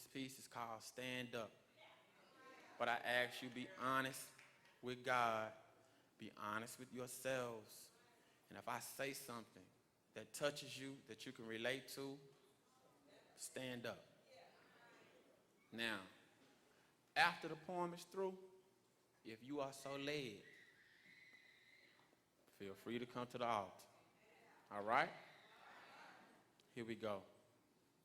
This piece is called Stand Up. But I ask you, be honest with God. Be honest with yourselves. And if I say something that touches you, that you can relate to, stand up. Now, after the poem is through, if you are so led, feel free to come to the altar. All right? Here we go.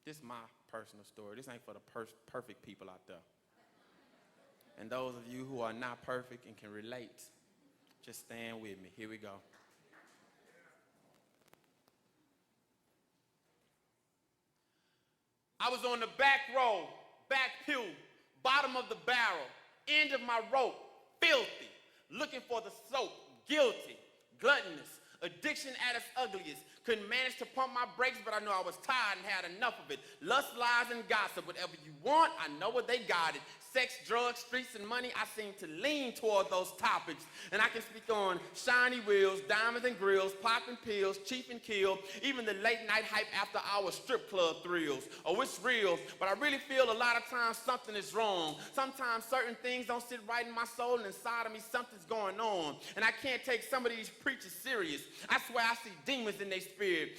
This is my personal story. This ain't for the perfect people out there. And those of you who are not perfect and can relate, just stand with me. Here we go. I was on the back row, back pew, bottom of the barrel, end of my rope, filthy, looking for the soap, guilty, gluttonous, addiction at its ugliest. Couldn't manage to pump my brakes, but I knew I was tired and had enough of it. Lust, lies, and gossip. Whatever you want, I know what they got it. Sex, drugs, streets, and money, I seem to lean toward those topics. And I can speak on shiny wheels, diamonds and grills, popping pills, cheap and kill, even the late night hype after our strip club thrills. Oh, it's real, but I really feel a lot of times something is wrong. Sometimes certain things don't sit right in my soul, and inside of me something's going on. And I can't take some of these preachers serious. I swear I see demons in their spirit.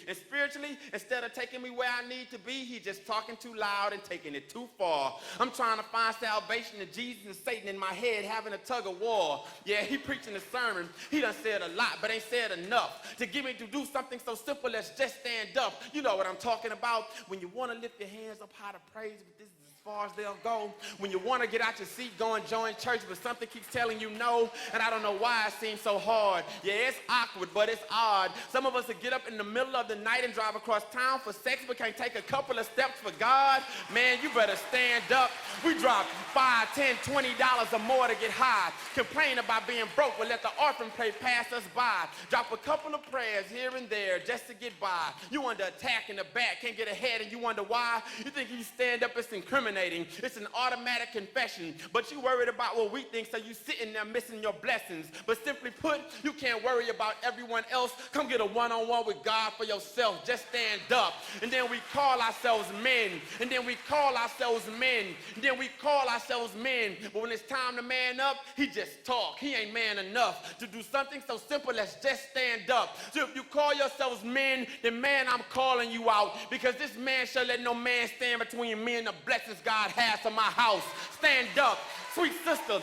And spiritually, instead of taking me where I need to be, he just talking too loud and taking it too far. I'm trying to find salvation to Jesus and Satan in my head, having a tug of war. Yeah, he preaching a sermon. He done said a lot, but ain't said enough to get me to do something so simple as just stand up. You know what I'm talking about. When you want to lift your hands up high to praise, but this is as far as they'll go. When you want to get out your seat, go and join church, but something keeps telling you no, and I don't know why it seems so hard. Yeah, it's awkward, but it's odd. Some of us will get up in the middle of the night and drive across town for sex, but can't take a couple of steps for God. Man, you better stand up. We drop $5, $10, $20 or more to get high. Complain about being broke, but let the orphan plate pass us by. Drop a couple of prayers here and there just to get by. You under attack in the back, can't get ahead, and you wonder why. You think you stand up, it's incriminating. It's an automatic confession, but you worried about what we think, so you sitting there missing your blessings. But simply put, you can't worry about everyone else. Come get a one-on-one with God for yourself. Just stand up. And then we call ourselves men. And then we call ourselves men. And then we call ourselves men. But when it's time to man up, he just talk. He ain't man enough to do something so simple as just stand up. So if you call yourselves men, then man, I'm calling you out, because this man shall let no man stand between me and the blessings God has for my house. Stand up. Sweet sister,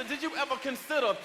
did you ever consider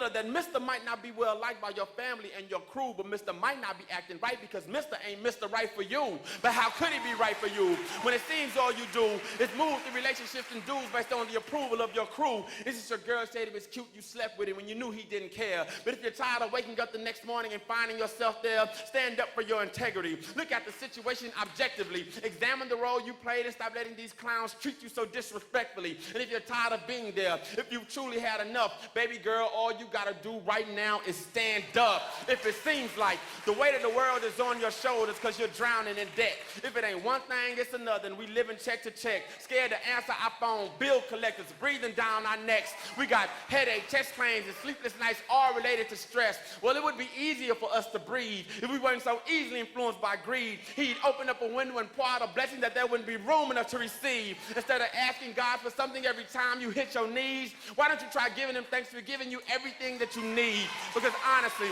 that Mr. might not be well liked by your family and your crew, but Mr. might not be acting right because Mr. ain't Mr. right for you. But how could he be right for you when it seems all you do is move through relationships and dudes based on the approval of your crew? This is your girl said it was cute, you slept with him when you knew he didn't care. But if you're tired of waking up the next morning and finding yourself there, stand up for your integrity. Look at the situation objectively. Examine the role you played and stop letting these clowns treat you so disrespectfully. And if you're tired of being there, if you've truly had enough, baby girl, all you gotta do right now is stand up. If it seems like the weight of the world is on your shoulders because you're drowning in debt, if it ain't one thing, it's another, and we living check to check, scared to answer our phone, bill collectors breathing down our necks. We got headache, chest pains, and sleepless nights all related to stress. Well, it would be easier for us to breathe if we weren't so easily influenced by greed. He'd open up a window and pour out a blessing that there wouldn't be room enough to receive. Instead of asking God for something every time you hit your knees, why don't you try giving him thanks for giving you everything that you need? Because honestly,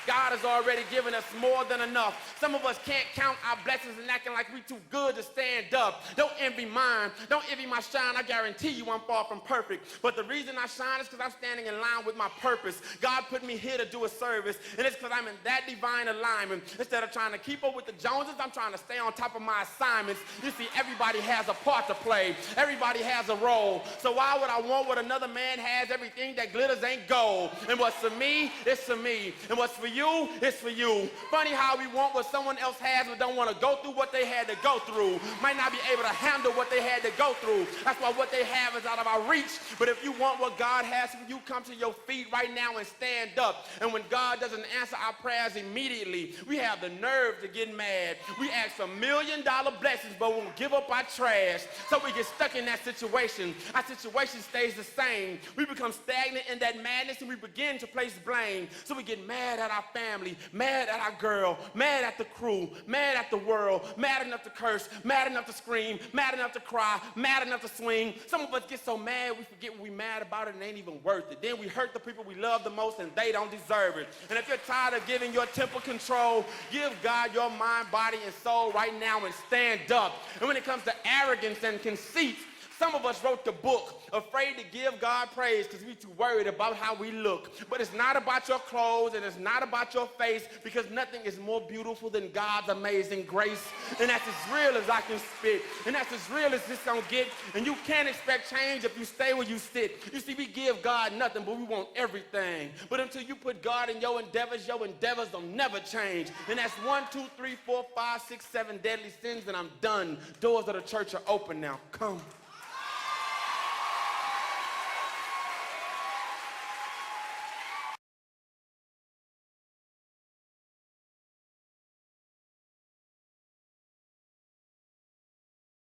God has already given us more than enough. Some of us can't count our blessings and acting like we too good to stand up. Don't envy mine. Don't envy my shine. I guarantee you I'm far from perfect. But the reason I shine is because I'm standing in line with my purpose. God put me here to do a service, and it's because I'm in that divine alignment. Instead of trying to keep up with the Joneses, I'm trying to stay on top of my assignments. You see, everybody has a part to play. Everybody has a role. So why would I want what another man has? Everything that glitters ain't gold. And what's for me, it's for me. And what's for you, it's for you. Funny how we want what someone else has but don't want to go through what they had to go through. Might not be able to handle what they had to go through. That's why what they have is out of our reach. But if you want what God has for you, come to your feet right now and stand up. And when God doesn't answer our prayers immediately, we have the nerve to get mad. We ask for $1 million blessings but won't give up our trash. So we get stuck in that situation. Our situation stays the same. We become stagnant in that madness and we begin to place blame. So we get mad at our our family, mad at our girl, mad at the crew, mad at the world, mad enough to curse, mad enough to scream, mad enough to cry, mad enough to swing. Some of us get so mad we forget what we mad about it and it ain't even worth it. Then we hurt the people we love the most and they don't deserve it. And if you're tired of giving your temple control, give God your mind, body, and soul right now and stand up. And when it comes to arrogance and conceit, some of us wrote the book, afraid to give God praise because we're too worried about how we look. But it's not about your clothes and it's not about your face, because nothing is more beautiful than God's amazing grace. And that's as real as I can spit. And that's as real as this gonna get. And you can't expect change if you stay where you sit. You see, we give God nothing, but we want everything. But until you put God in your endeavors will never change. And that's 1, 2, 3, 4, 5, 6, 7 deadly sins, and I'm done. Doors of the church are open now. Come.